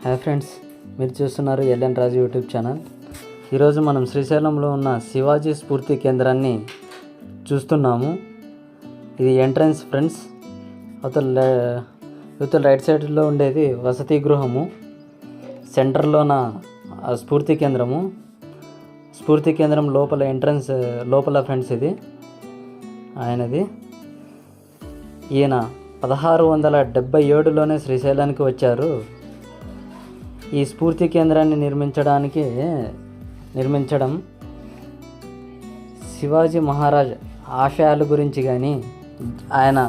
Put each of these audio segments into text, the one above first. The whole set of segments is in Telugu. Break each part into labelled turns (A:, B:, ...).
A: హాయ్ ఫ్రెండ్స్, మీరు చూస్తున్నారు ఎల్ఎన్ రాజు యూట్యూబ్ ఛానల్. ఈరోజు మనం శ్రీశైలంలో ఉన్న శివాజీ స్ఫూర్తి కేంద్రాన్ని చూస్తున్నాము. ఇది ఎంట్రన్స్ ఫ్రెండ్స్. యువతల రైట్ సైడ్లో ఉండేది వసతి గృహము, సెంటర్లోన స్ఫూర్తి కేంద్రము. స్ఫూర్తి కేంద్రం లోపల ఎంట్రన్స్ లోపల ఫ్రెండ్స్ ఇది ఆయనది. ఈయన 1677లోనే శ్రీశైలానికి వచ్చారు. ఈ స్ఫూర్తి కేంద్రాన్ని నిర్మించడం శివాజీ మహారాజ్ ఆశయాల గురించి కానీ, ఆయన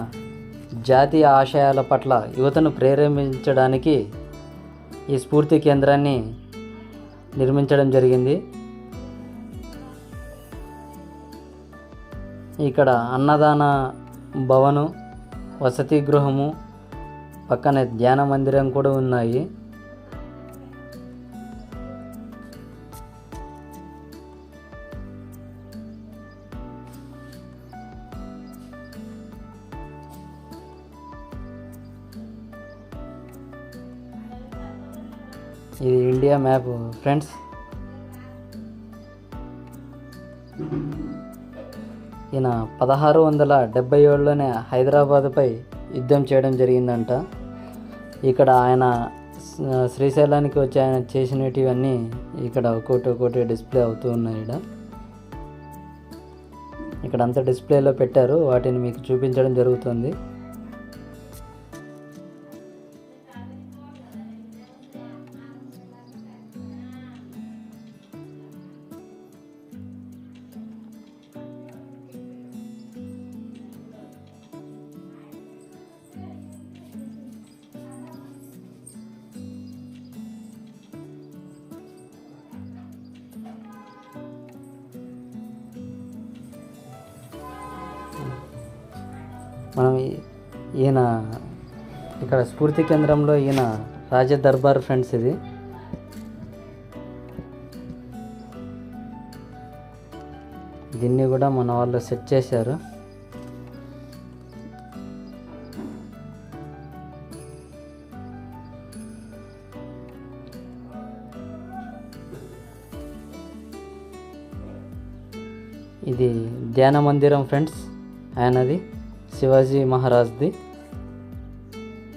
A: జాతీయ ఆశయాల పట్ల యువతను ప్రేరేపించడానికి ఈ స్ఫూర్తి కేంద్రాన్ని నిర్మించడం జరిగింది. ఇక్కడ అన్నదాన భవను, వసతి గృహము, పక్కనే ధ్యాన మందిరం కూడా ఉన్నాయి. ఇది ఇండియా మ్యాప్ ఫ్రెండ్స్. ఈయన 1677లోనే హైదరాబాద్పై యుద్ధం చేయడం జరిగిందంట. ఇక్కడ ఆయన శ్రీశైలానికి వచ్చి ఆయన చేసినటివన్నీ ఇక్కడ ఒక్కొక్కటి డిస్ప్లే అవుతూ ఉన్నాయి. ఇక్కడ అంతా డిస్ప్లేలో పెట్టారు, వాటిని మీకు చూపించడం జరుగుతుంది. మనం ఈయన ఇక్కడ స్ఫూర్తి కేంద్రంలో ఈయన రాజ దర్బార్ ఫ్రెండ్స్. ఇది దీన్ని కూడా మన వాళ్ళు సెట్ చేశారు. ఇది ధ్యాన మందిరం ఫ్రెండ్స్, ఆయనది శివాజీ మహారాజ్ది.